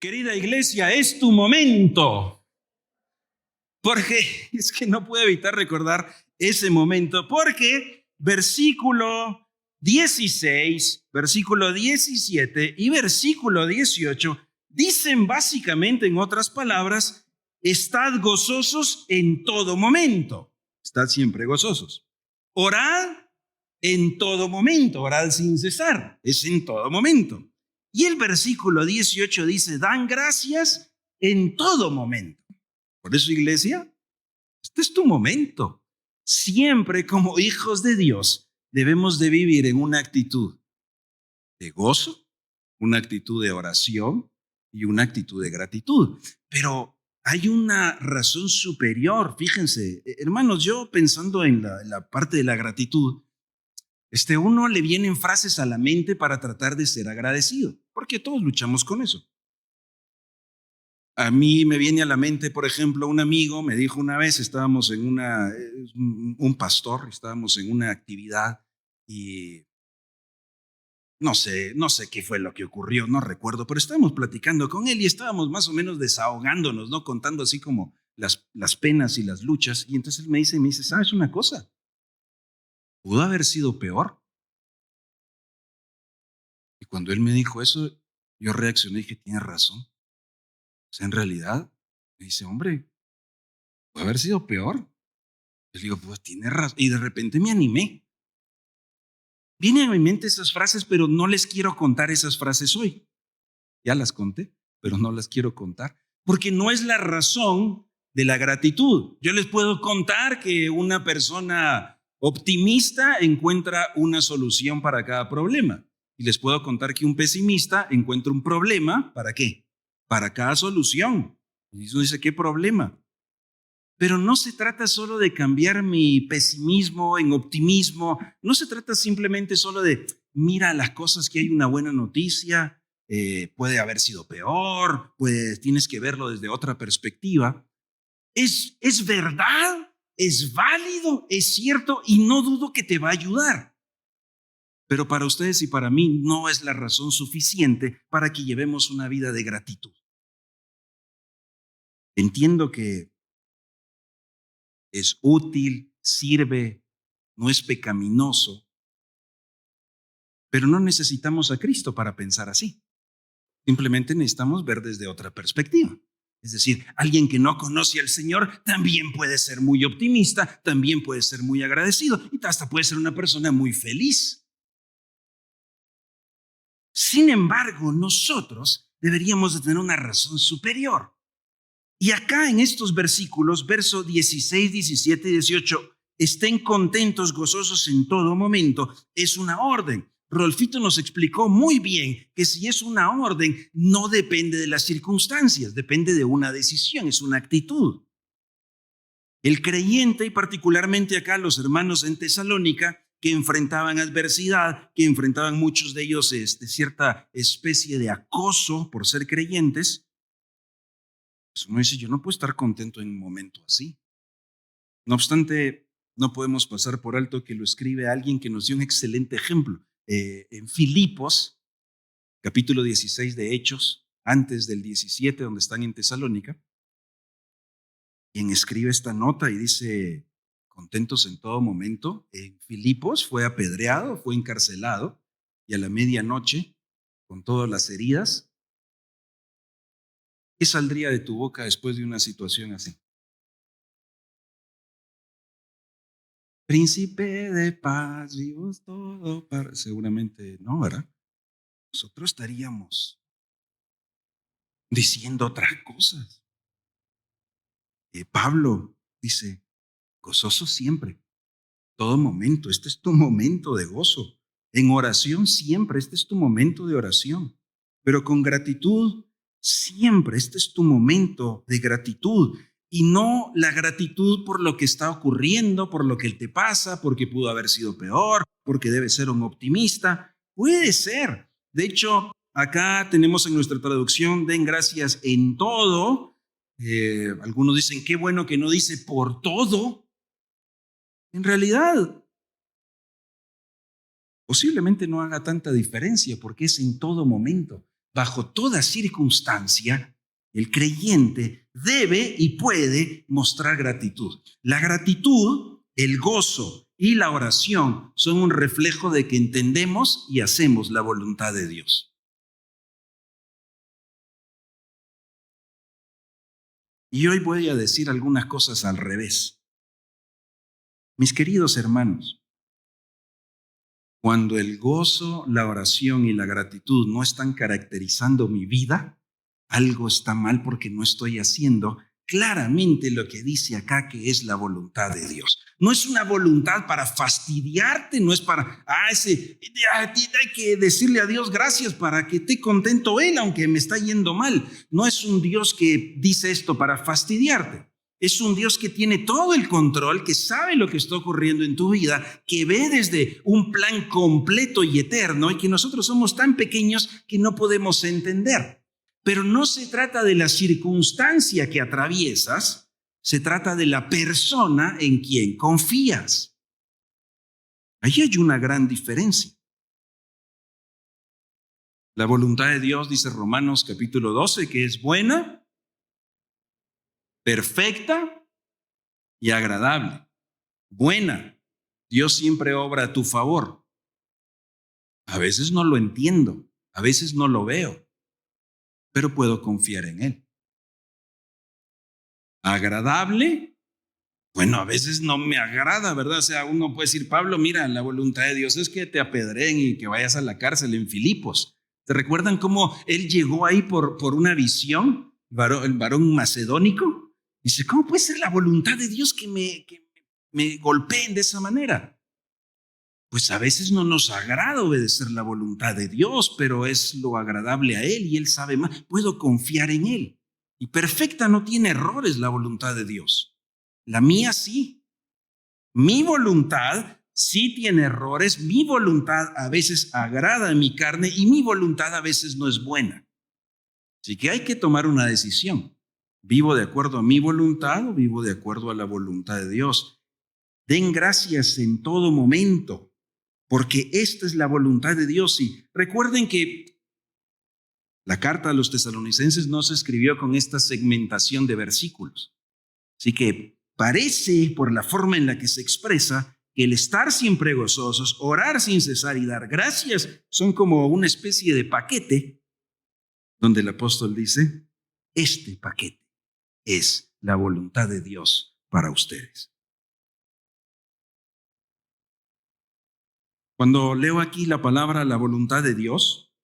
Querida iglesia, es tu momento. Porque es que no puedo evitar recordar ese momento. Porque versículo 16, versículo 17 y versículo 18 dicen básicamente, en otras palabras, estad gozosos en todo momento. Estad siempre gozosos. Orad en todo momento, orad sin cesar. Es en todo momento. Y el versículo 18 dice, dan gracias en todo momento. Por eso, iglesia, este es tu momento. Siempre como hijos de Dios debemos de vivir en una actitud de gozo, una actitud de oración y una actitud de gratitud. Pero hay una razón superior. Fíjense, hermanos, yo pensando en la parte de la gratitud, uno le vienen frases a la mente para tratar de ser agradecido, porque todos luchamos con eso. A mí me viene a la mente, por ejemplo, un amigo me dijo una vez, estábamos en un pastor, estábamos en una actividad y no sé qué fue lo que ocurrió, no recuerdo, pero estábamos platicando con él y estábamos más o menos desahogándonos, ¿no? Contando así como las penas y las luchas. Y entonces él me dice, ¿sabes una cosa? Pudo haber sido peor. Y cuando él me dijo eso, yo reaccioné y dije, tienes razón. O sea, en realidad, me dice, hombre, puede haber sido peor. Yo digo, pues tienes razón. Y de repente me animé. Vienen a mi mente esas frases, pero no les quiero contar esas frases hoy. Ya las conté, pero no las quiero contar. Porque no es la razón de la gratitud. Yo les puedo contar que una persona optimista encuentra una solución para cada problema. Y les puedo contar que un pesimista encuentra un problema, ¿para qué? Para cada solución. Y uno dice, ¿qué problema? Pero no se trata solo de cambiar mi pesimismo en optimismo, no se trata simplemente solo de, mira las cosas que hay una buena noticia, puede haber sido peor, pues tienes que verlo desde otra perspectiva. Es verdad, es válido, es cierto y no dudo que te va a ayudar. Pero para ustedes y para mí no es la razón suficiente para que llevemos una vida de gratitud. Entiendo que es útil, sirve, no es pecaminoso, pero no necesitamos a Cristo para pensar así. Simplemente necesitamos ver desde otra perspectiva. Es decir, alguien que no conoce al Señor también puede ser muy optimista, también puede ser muy agradecido y hasta puede ser una persona muy feliz. Sin embargo, nosotros deberíamos de tener una razón superior. Y acá en estos versículos, versos 16, 17 y 18, estén contentos, gozosos en todo momento, es una orden. Rolfito nos explicó muy bien que si es una orden, no depende de las circunstancias, depende de una decisión, es una actitud. El creyente, y particularmente acá los hermanos en Tesalónica, que enfrentaban adversidad, que enfrentaban muchos de ellos cierta especie de acoso por ser creyentes, pues uno dice, yo no puedo estar contento en un momento así. No obstante, no podemos pasar por alto que lo escribe alguien que nos dio un excelente ejemplo. En Filipos, capítulo 16 de Hechos, antes del 17, donde están en Tesalónica, quien escribe esta nota y dice, contentos en todo momento. En Filipos fue apedreado, fue encarcelado, y a la medianoche, con todas las heridas, ¿qué saldría de tu boca después de una situación así? Príncipe de paz, vivos todo para... Seguramente no, ¿verdad? Nosotros estaríamos diciendo otras cosas. Pablo dice, gozoso siempre, todo momento, este es tu momento de gozo. En oración siempre, este es tu momento de oración. Pero con gratitud siempre, este es tu momento de gratitud. Y no la gratitud por lo que está ocurriendo, por lo que te pasa, porque pudo haber sido peor, porque debes ser un optimista. Puede ser. De hecho, acá tenemos en nuestra traducción, den gracias en todo. Algunos dicen, qué bueno que no dice por todo. En realidad, posiblemente no haga tanta diferencia porque es en todo momento. bajo toda circunstancia, el creyente debe y puede mostrar gratitud. La gratitud, el gozo y la oración son un reflejo de que entendemos y hacemos la voluntad de Dios. Y hoy voy a decir algunas cosas al revés. Mis queridos hermanos, cuando el gozo, la oración y la gratitud no están caracterizando mi vida, algo está mal porque no estoy haciendo claramente lo que dice acá que es la voluntad de Dios. No es una voluntad para fastidiarte, no es para, hay que decirle a Dios gracias para que esté contento Él, aunque me está yendo mal. No es un Dios que dice esto para fastidiarte. Es un Dios que tiene todo el control, que sabe lo que está ocurriendo en tu vida, que ve desde un plan completo y eterno y que nosotros somos tan pequeños que no podemos entender. Pero no se trata de la circunstancia que atraviesas, se trata de la persona en quien confías. Ahí hay una gran diferencia. La voluntad de Dios, dice Romanos capítulo 12, que es buena, perfecta y agradable. Buena. Dios siempre obra a tu favor. A veces no lo entiendo, a veces no lo veo, pero puedo confiar en Él. Agradable, bueno, a veces no me agrada, ¿verdad? O sea, uno puede decir, Pablo, mira, la voluntad de Dios es que te apedreen y que vayas a la cárcel en Filipos. ¿Te recuerdan cómo él llegó ahí por una visión, el varón macedónico? Dice, ¿cómo puede ser la voluntad de Dios que me golpeen de esa manera? Pues a veces no nos agrada obedecer la voluntad de Dios, pero es lo agradable a Él y Él sabe más. Puedo confiar en Él. Y perfecta no tiene errores la voluntad de Dios. La mía sí. Mi voluntad sí tiene errores. Mi voluntad a veces agrada a mi carne y mi voluntad a veces no es buena. Así que hay que tomar una decisión. ¿Vivo de acuerdo a mi voluntad o vivo de acuerdo a la voluntad de Dios? Den gracias en todo momento, porque esta es la voluntad de Dios. Y recuerden que la carta a los tesalonicenses no se escribió con esta segmentación de versículos. Así que parece, por la forma en la que se expresa, que el estar siempre gozosos, orar sin cesar y dar gracias son como una especie de paquete donde el apóstol dice, este paquete es la voluntad de Dios para ustedes. Cuando leo aquí la palabra la voluntad de Dios,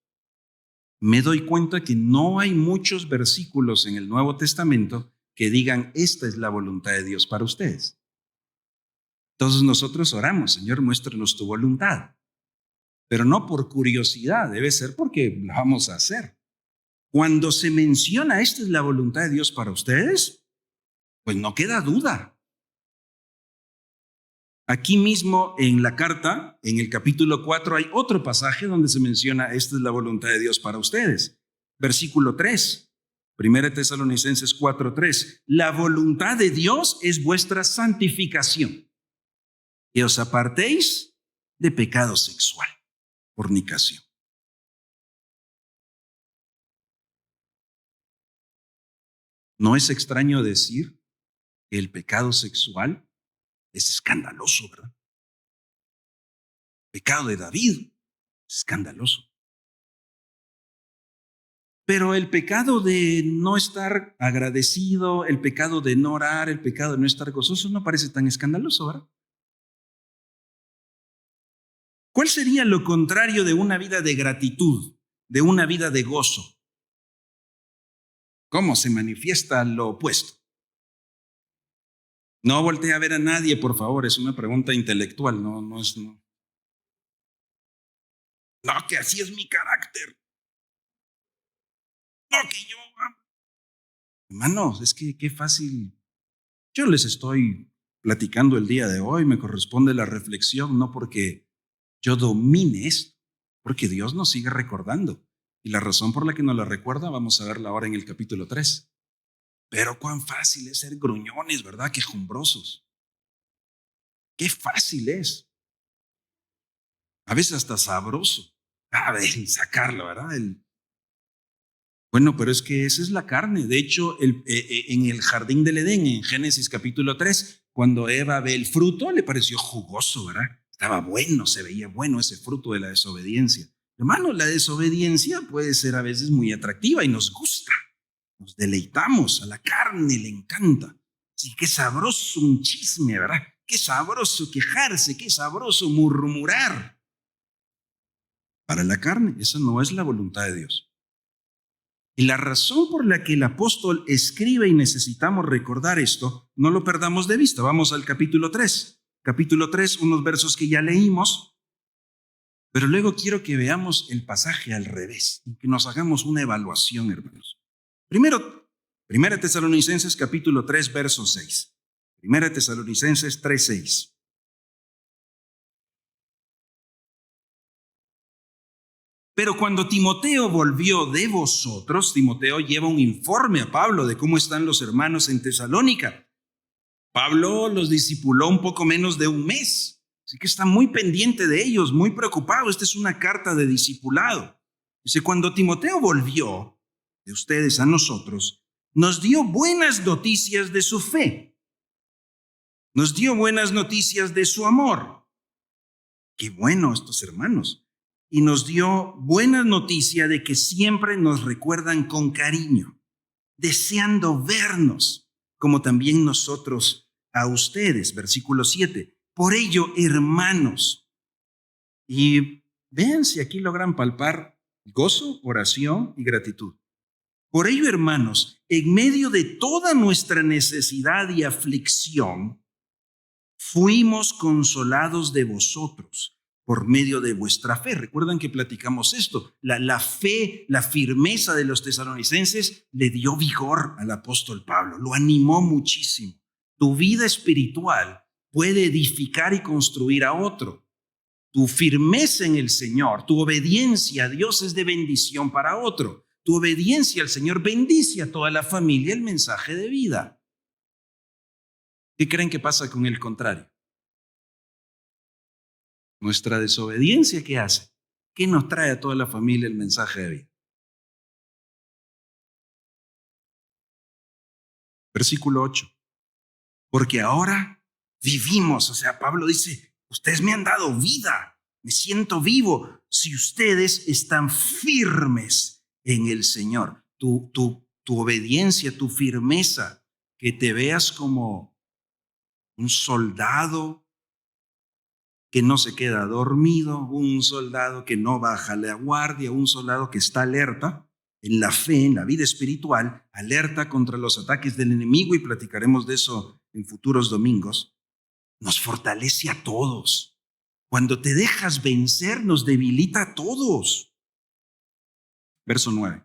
me doy cuenta que no hay muchos versículos en el Nuevo Testamento que digan, esta es la voluntad de Dios para ustedes. Entonces nosotros oramos, Señor, muéstranos tu voluntad. Pero no por curiosidad, debe ser porque la vamos a hacer. Cuando se menciona, esta es la voluntad de Dios para ustedes, pues no queda duda. Aquí mismo en la carta, en el capítulo 4, hay otro pasaje donde se menciona, esta es la voluntad de Dios para ustedes. Versículo 3, 1 Tesalonicenses 4:3. La voluntad de Dios es vuestra santificación, que os apartéis de pecado sexual, fornicación. ¿No es extraño decir que el pecado sexual es escandaloso, verdad? El pecado de David es escandaloso. Pero el pecado de no estar agradecido, el pecado de no orar, el pecado de no estar gozoso, no parece tan escandaloso, ¿verdad? ¿Cuál sería lo contrario de una vida de gratitud, de una vida de gozo? ¿Cómo se manifiesta lo opuesto? No voltee a ver a nadie, por favor, es una pregunta intelectual, no es... No, no, que así es mi carácter. No, que yo... Hermanos, es que qué fácil. Yo les estoy platicando el día de hoy, me corresponde la reflexión, no porque yo domine esto, porque Dios nos sigue recordando. Y la razón por la que nos la recuerda, vamos a verla ahora en el capítulo 3. Pero cuán fácil es ser gruñones, ¿verdad? Quejumbrosos. Qué fácil es. A veces hasta sabroso. A ver, sacarlo, ¿verdad? Bueno, pero es que esa es la carne. De hecho, en el jardín del Edén, en Génesis capítulo 3, cuando Eva ve el fruto, le pareció jugoso, ¿verdad? Estaba bueno, se veía bueno ese fruto de la desobediencia. Hermano, la desobediencia puede ser a veces muy atractiva y nos gusta. Nos deleitamos, a la carne le encanta. Sí, qué sabroso un chisme, ¿verdad? Qué sabroso quejarse, qué sabroso murmurar. Para la carne, esa no es la voluntad de Dios. Y la razón por la que el apóstol escribe y necesitamos recordar esto, no lo perdamos de vista. Vamos al capítulo 3. Capítulo 3, unos versos que ya leímos, pero luego quiero que veamos el pasaje al revés y que nos hagamos una evaluación, hermanos. Primero, Primera Tesalonicenses capítulo 3, verso 6. Primera Tesalonicenses 3, 6. Pero cuando Timoteo volvió de vosotros, Timoteo lleva un informe a Pablo de cómo están los hermanos en Tesalónica. Pablo los discipuló un poco menos de un mes, así que está muy pendiente de ellos, muy preocupado. Esta es una carta de discipulado. Dice, cuando Timoteo volvió de ustedes a nosotros, nos dio buenas noticias de su fe, nos dio buenas noticias de su amor. Qué bueno estos hermanos. Y nos dio buena noticia de que siempre nos recuerdan con cariño, deseando vernos, como también nosotros a ustedes. Versículo 7. Por ello, hermanos, y vean si aquí logran palpar gozo, oración y gratitud. Por ello, hermanos, en medio de toda nuestra necesidad y aflicción, fuimos consolados de vosotros por medio de vuestra fe. Recuerdan que platicamos esto. La fe, la firmeza de los tesalonicenses le dio vigor al apóstol Pablo, lo animó muchísimo. Tu vida espiritual puede edificar y construir a otro. Tu firmeza en el Señor, tu obediencia a Dios es de bendición para otro. Tu obediencia al Señor bendice a toda la familia el mensaje de vida. ¿Qué creen que pasa con el contrario? Nuestra desobediencia, ¿qué hace? ¿Qué nos trae a toda la familia el mensaje de vida? Versículo 8. Porque ahora vivimos, o sea, Pablo dice, ustedes me han dado vida, me siento vivo, si ustedes están firmes en el Señor. Tu obediencia, tu firmeza, que te veas como un soldado que no se queda dormido, un soldado que no baja la guardia, un soldado que está alerta en la fe, en la vida espiritual, alerta contra los ataques del enemigo, y platicaremos de eso en futuros domingos. Nos fortalece a todos. Cuando te dejas vencer, nos debilita a todos. Verso 9.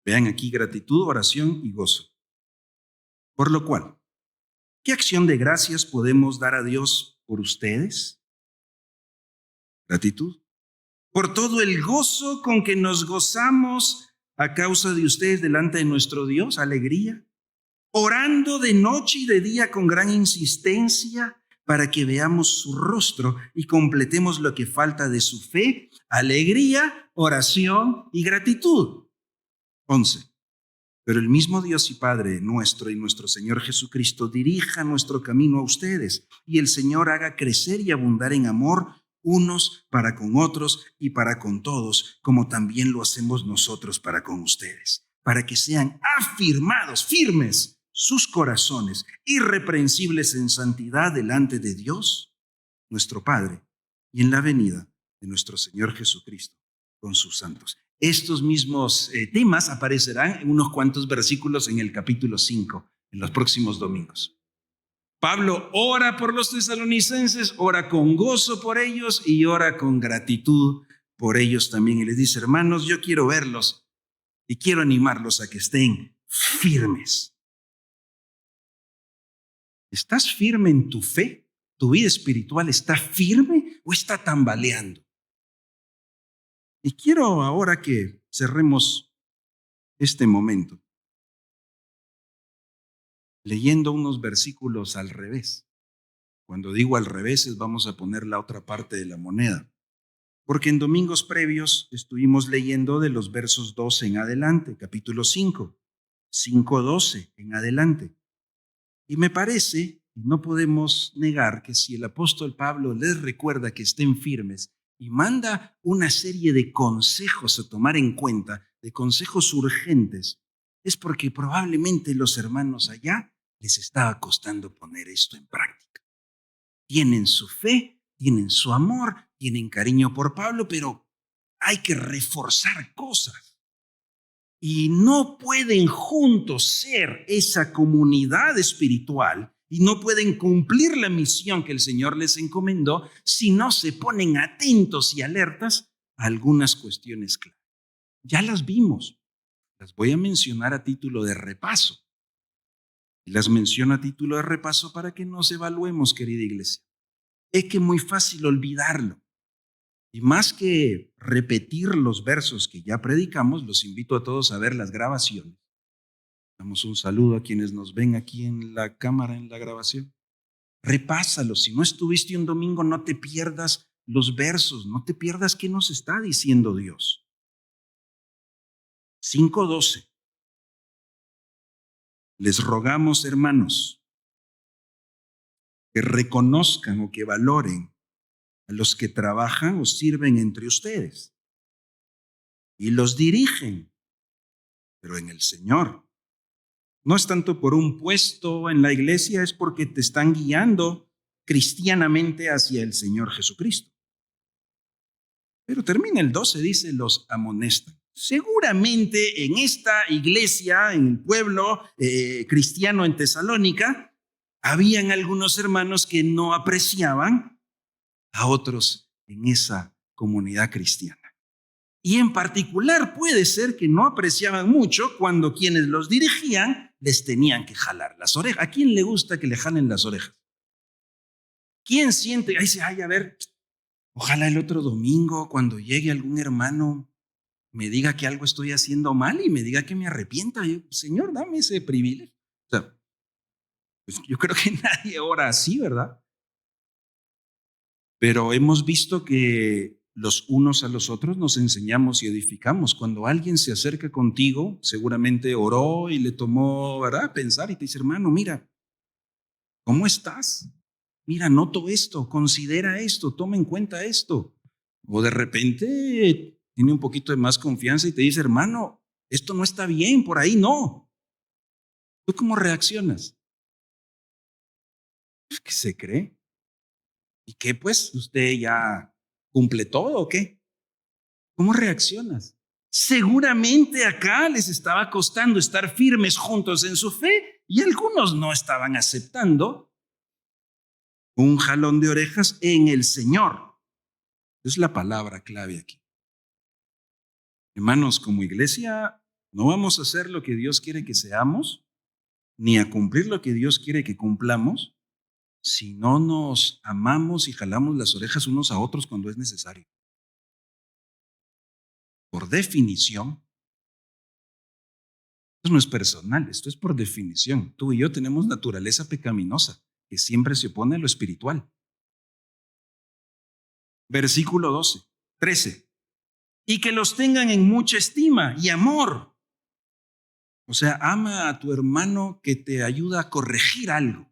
Vean aquí gratitud, oración y gozo. Por lo cual, ¿qué acción de gracias podemos dar a Dios por ustedes? Gratitud. Por todo el gozo con que nos gozamos a causa de ustedes delante de nuestro Dios, alegría, orando de noche y de día con gran insistencia para que veamos su rostro y completemos lo que falta de su fe, alegría, oración y gratitud. 11. Pero el mismo Dios y Padre nuestro y nuestro Señor Jesucristo dirija nuestro camino a ustedes, y el Señor haga crecer y abundar en amor unos para con otros y para con todos, como también lo hacemos nosotros para con ustedes, para que sean afirmados, firmes sus corazones, irreprensibles en santidad delante de Dios, nuestro Padre, y en la venida de nuestro Señor Jesucristo con sus santos. Estos mismos temas aparecerán en unos cuantos versículos en el capítulo 5, en los próximos domingos. Pablo ora por los tesalonicenses, ora con gozo por ellos y ora con gratitud por ellos también. Y les dice, hermanos, yo quiero verlos y quiero animarlos a que estén firmes. ¿Estás firme en tu fe? ¿Tu vida espiritual está firme o está tambaleando? Y quiero ahora que cerremos este momento leyendo unos versículos al revés. Cuando digo al revés, vamos a poner la otra parte de la moneda. Porque en domingos previos estuvimos leyendo de los versos 12 en adelante, capítulo 5, 5:12 en adelante. Y me parece, y no podemos negar, que si el apóstol Pablo les recuerda que estén firmes y manda una serie de consejos a tomar en cuenta, de consejos urgentes, es porque probablemente los hermanos allá les estaba costando poner esto en práctica. Tienen su fe, tienen su amor, tienen cariño por Pablo, pero hay que reforzar cosas. Y no pueden juntos ser esa comunidad espiritual y no pueden cumplir la misión que el Señor les encomendó si no se ponen atentos y alertas a algunas cuestiones clave. Ya las vimos, las voy a mencionar a título de repaso. Y las menciono a título de repaso para que nos evaluemos, querida iglesia. Es que es muy fácil olvidarlo. Y más que repetir los versos que ya predicamos, los invito a todos a ver las grabaciones. Damos un saludo a quienes nos ven aquí en la cámara, en la grabación. Repásalos. Si no estuviste un domingo, no te pierdas los versos, no te pierdas qué nos está diciendo Dios. 5:12. Les rogamos, hermanos, que reconozcan o que valoren a los que trabajan o sirven entre ustedes y los dirigen, pero en el Señor. No es tanto por un puesto en la iglesia, es porque te están guiando cristianamente hacia el Señor Jesucristo. Pero termina el 12, dice, los amonestan. Seguramente en esta iglesia, en el pueblo cristiano en Tesalónica, habían algunos hermanos que no apreciaban a otros en esa comunidad cristiana. Y en particular puede ser que no apreciaban mucho cuando quienes los dirigían les tenían que jalar las orejas. ¿A quién le gusta que le jalen las orejas? ¿Quién siente? Ahí dice, ay, a ver, ojalá el otro domingo cuando llegue algún hermano me diga que algo estoy haciendo mal y me diga que me arrepienta. Yo, Señor, dame ese privilegio. O sea, pues yo creo que nadie ora así, ¿verdad? Pero hemos visto que los unos a los otros nos enseñamos y edificamos. Cuando alguien se acerca contigo, seguramente oró y le tomó, ¿verdad?, pensar y te dice, hermano, mira, ¿cómo estás? Mira, noto esto, considera esto, toma en cuenta esto. O de repente tiene un poquito de más confianza y te dice, hermano, esto no está bien, por ahí no. ¿Tú cómo reaccionas? Pues, ¿qué se cree? ¿Y qué pues? ¿Usted ya cumple todo o qué? ¿Cómo reaccionas? Seguramente acá les estaba costando estar firmes juntos en su fe y algunos no estaban aceptando un jalón de orejas en el Señor. Es la palabra clave aquí. Hermanos, como iglesia no vamos a hacer lo que Dios quiere que seamos, ni a cumplir lo que Dios quiere que cumplamos, si no nos amamos y jalamos las orejas unos a otros cuando es necesario. Por definición, esto no es personal, esto es por definición. Tú y yo tenemos naturaleza pecaminosa que siempre se opone a lo espiritual. Versículo 13. Y que los tengan en mucha estima y amor. O sea, ama a tu hermano que te ayuda a corregir algo.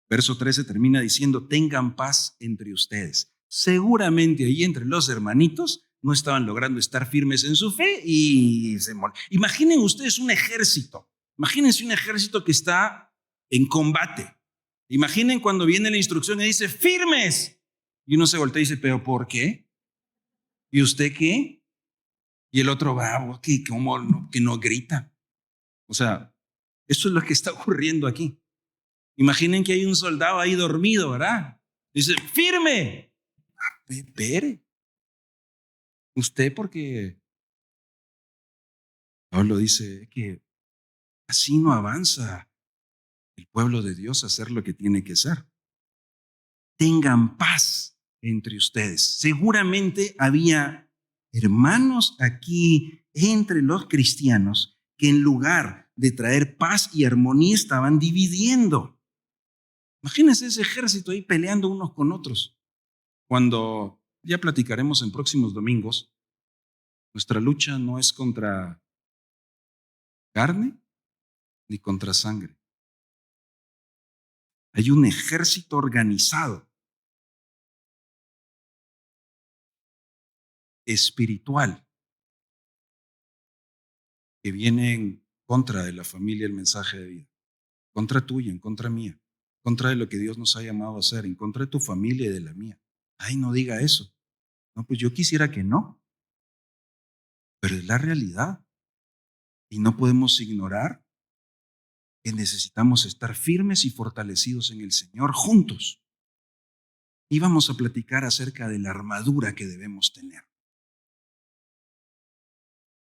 Verso 13 termina diciendo, tengan paz entre ustedes. Seguramente ahí entre los hermanitos no estaban logrando estar firmes en su fe y se molestan. Imaginen ustedes un ejército. Imagínense un ejército que está en combate. Imaginen cuando viene la instrucción y dice, firmes. Y uno se voltea y dice, ¿pero por qué? ¿Y usted qué? Y el otro va, que no grita. O sea, eso es lo que está ocurriendo aquí. Imaginen que hay un soldado ahí dormido, ¿verdad? Dice, firme. Espere. Usted porque Pablo dice que así no avanza el pueblo de Dios a hacer lo que tiene que hacer. Tengan paz entre ustedes. Seguramente había hermanos aquí entre los cristianos que en lugar de traer paz y armonía estaban dividiendo. Imagínense ese ejército ahí peleando unos con otros. Cuando Ya platicaremos en próximos domingos. Nuestra lucha no es contra carne ni contra sangre. Hay un ejército organizado, espiritual, que viene en contra de la familia el mensaje de vida, contra tuya, en contra mía, contra de lo que Dios nos ha llamado a hacer, en contra de tu familia y de la mía. Ay, no diga eso. No, pues yo quisiera que no, pero es la realidad. Y no podemos ignorar que necesitamos estar firmes y fortalecidos en el Señor juntos. Y vamos a platicar acerca de la armadura que debemos tener.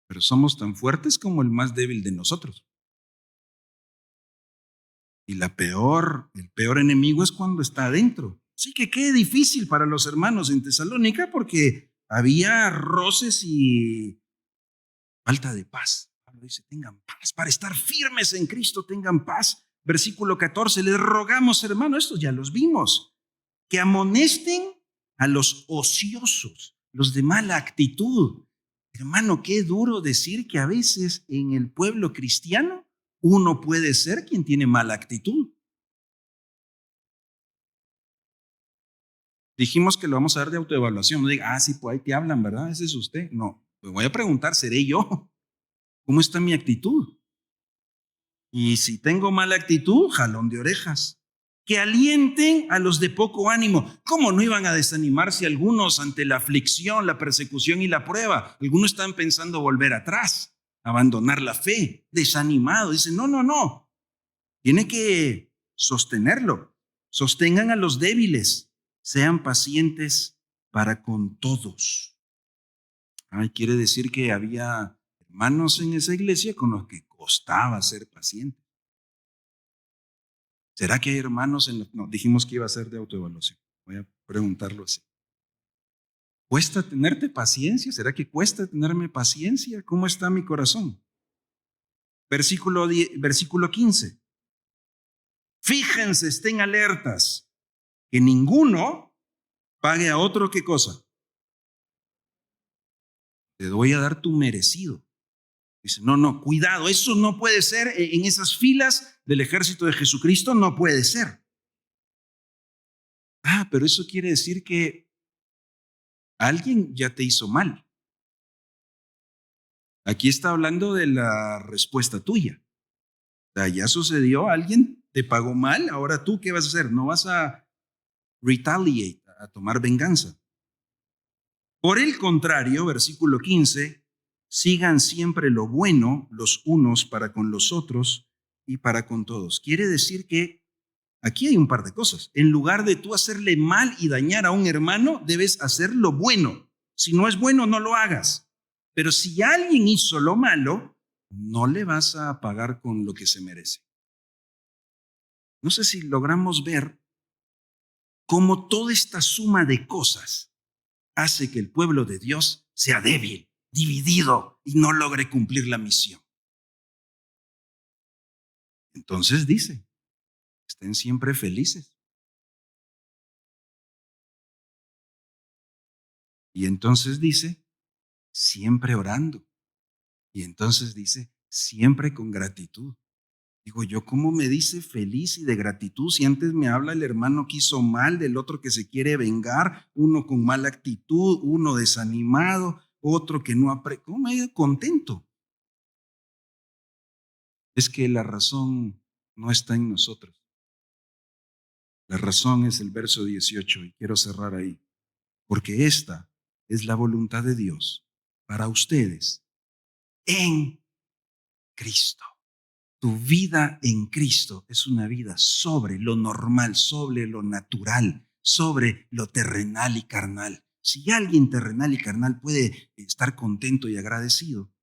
Pero somos tan fuertes como el más débil de nosotros. Y el peor enemigo es cuando está adentro. Así que qué difícil para los hermanos en Tesalónica porque había roces y falta de paz. Pablo dice, tengan paz, para estar firmes en Cristo, tengan paz. Versículo 14, les rogamos, hermanos, estos ya los vimos, que amonesten a los ociosos, los de mala actitud. Hermano, qué duro decir que a veces en el pueblo cristiano uno puede ser quien tiene mala actitud. Dijimos que lo vamos a dar de autoevaluación. No diga, sí, pues ahí te hablan, ¿verdad? Ese es usted. No, me voy a preguntar, ¿seré yo? ¿Cómo está mi actitud? Y si tengo mala actitud, jalón de orejas. Que alienten a los de poco ánimo. ¿Cómo no iban a desanimarse algunos ante la aflicción, la persecución y la prueba? Algunos están pensando volver atrás, abandonar la fe, desanimado. Dicen, no. Tiene que sostenerlo. Sostengan a los débiles. Sean pacientes para con todos. Quiere decir que había hermanos en esa iglesia con los que costaba ser paciente. ¿Será que hay hermanos en los... No, dijimos que iba a ser de autoevaluación. Voy a preguntarlo así. ¿Cuesta tenerte paciencia? ¿Será que cuesta tenerme paciencia? ¿Cómo está mi corazón? Versículo 15. Fíjense, estén alertas, que ninguno pague a otro, ¿qué cosa? Te voy a dar tu merecido. Dice, no, cuidado, eso no puede ser en esas filas del ejército de Jesucristo, no puede ser. Pero eso quiere decir que alguien ya te hizo mal. Aquí está hablando de la respuesta tuya. O sea, ya sucedió, alguien te pagó mal, ahora tú, ¿qué vas a hacer? No vas a retaliate, a tomar venganza. Por el contrario, versículo 15, sigan siempre lo bueno los unos para con los otros y para con todos. Quiere decir que aquí hay un par de cosas. En lugar de tú hacerle mal y dañar a un hermano, debes hacer lo bueno. Si no es bueno, no lo hagas. Pero si alguien hizo lo malo, no le vas a pagar con lo que se merece. No sé si logramos ver cómo toda esta suma de cosas hace que el pueblo de Dios sea débil, dividido y no logre cumplir la misión. Entonces dice, estén siempre felices. Y entonces dice, siempre orando. Y entonces dice, siempre con gratitud. Digo yo, ¿cómo me dice feliz y de gratitud si antes me habla el hermano que hizo mal, del otro que se quiere vengar, uno con mala actitud, uno desanimado, otro que no aprende? ¿Cómo me ha ido contento? Es que la razón no está en nosotros. La razón es el verso 18 y quiero cerrar ahí. Porque esta es la voluntad de Dios para ustedes en Cristo. Tu vida en Cristo es una vida sobre lo normal, sobre lo natural, sobre lo terrenal y carnal. Si alguien terrenal y carnal puede estar contento y agradecido,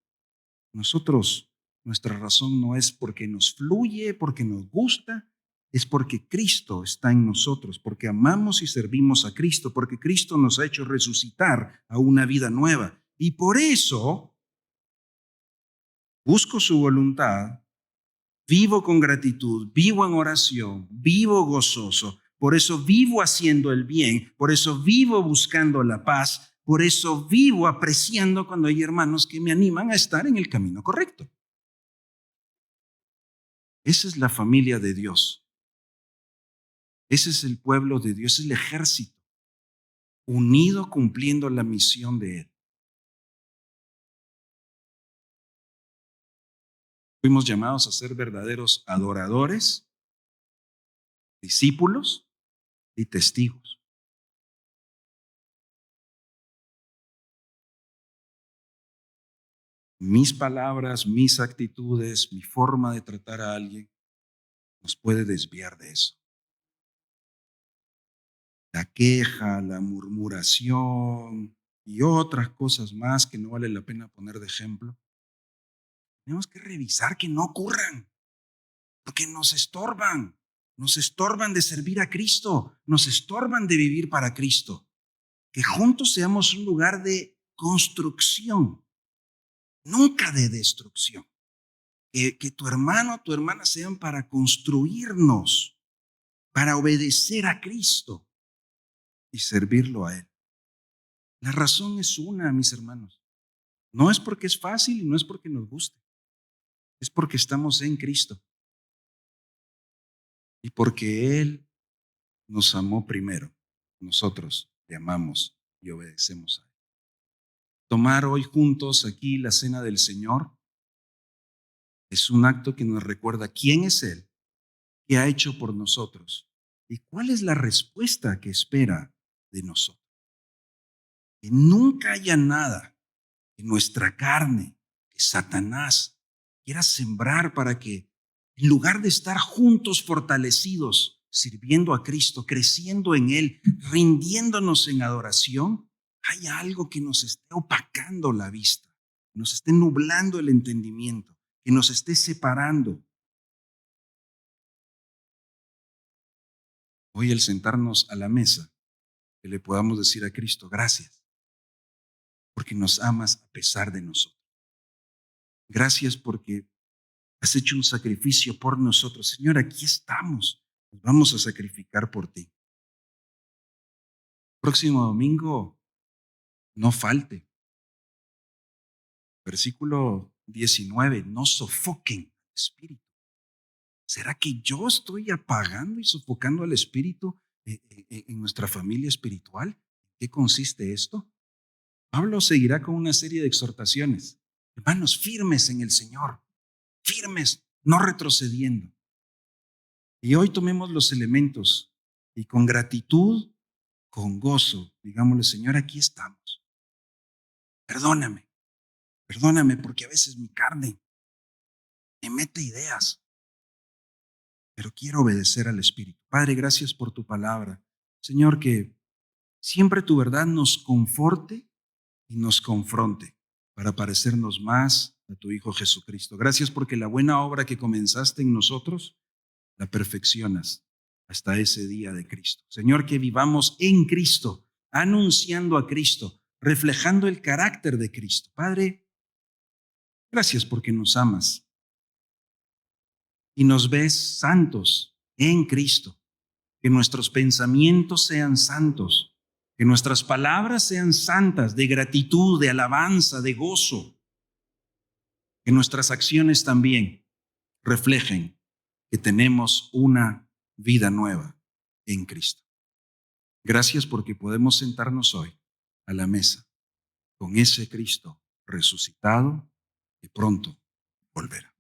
nosotros, nuestra razón no es porque nos fluye, porque nos gusta, es porque Cristo está en nosotros, porque amamos y servimos a Cristo, porque Cristo nos ha hecho resucitar a una vida nueva. Y por eso busco su voluntad. Vivo con gratitud, vivo en oración, vivo gozoso, por eso vivo haciendo el bien, por eso vivo buscando la paz, por eso vivo apreciando cuando hay hermanos que me animan a estar en el camino correcto. Esa es la familia de Dios. Ese es el pueblo de Dios, es el ejército unido cumpliendo la misión de Él. Fuimos llamados a ser verdaderos adoradores, discípulos y testigos. Mis palabras, mis actitudes, mi forma de tratar a alguien nos puede desviar de eso. La queja, la murmuración y otras cosas más que no vale la pena poner de ejemplo. Tenemos que revisar que no ocurran, porque nos estorban de servir a Cristo, nos estorban de vivir para Cristo. Que juntos seamos un lugar de construcción, nunca de destrucción. Que tu hermano, tu hermana sean para construirnos, para obedecer a Cristo y servirlo a Él. La razón es una, mis hermanos. No es porque es fácil y no es porque nos guste. Es porque estamos en Cristo y porque Él nos amó primero. Nosotros le amamos y obedecemos a Él. Tomar hoy juntos aquí la cena del Señor es un acto que nos recuerda quién es Él, qué ha hecho por nosotros y cuál es la respuesta que espera de nosotros. Que nunca haya nada en nuestra carne que Satanás quiera sembrar para que en lugar de estar juntos fortalecidos, sirviendo a Cristo, creciendo en Él, rindiéndonos en adoración, haya algo que nos esté opacando la vista, que nos esté nublando el entendimiento, que nos esté separando. Hoy el sentarnos a la mesa, que le podamos decir a Cristo, gracias, porque nos amas a pesar de nosotros. Gracias porque has hecho un sacrificio por nosotros. Señor, aquí estamos. Nos vamos a sacrificar por ti. Próximo domingo, no falte. Versículo 19, no sofoquen al Espíritu. ¿Será que yo estoy apagando y sofocando al Espíritu en nuestra familia espiritual? ¿En qué consiste esto? Pablo seguirá con una serie de exhortaciones. Hermanos, firmes en el Señor, firmes, no retrocediendo. Y hoy tomemos los elementos y con gratitud, con gozo, digámosle, Señor, aquí estamos. Perdóname, perdóname porque a veces mi carne me mete ideas, pero quiero obedecer al Espíritu. Padre, gracias por tu palabra. Señor, que siempre tu verdad nos conforte y nos confronte para parecernos más a tu Hijo Jesucristo. Gracias porque la buena obra que comenzaste en nosotros la perfeccionas hasta ese día de Cristo. Señor, que vivamos en Cristo, anunciando a Cristo, reflejando el carácter de Cristo. Padre, gracias porque nos amas y nos ves santos en Cristo. Que nuestros pensamientos sean santos, que nuestras palabras sean santas, de gratitud, de alabanza, de gozo. Que nuestras acciones también reflejen que tenemos una vida nueva en Cristo. Gracias porque podemos sentarnos hoy a la mesa con ese Cristo resucitado que pronto volverá.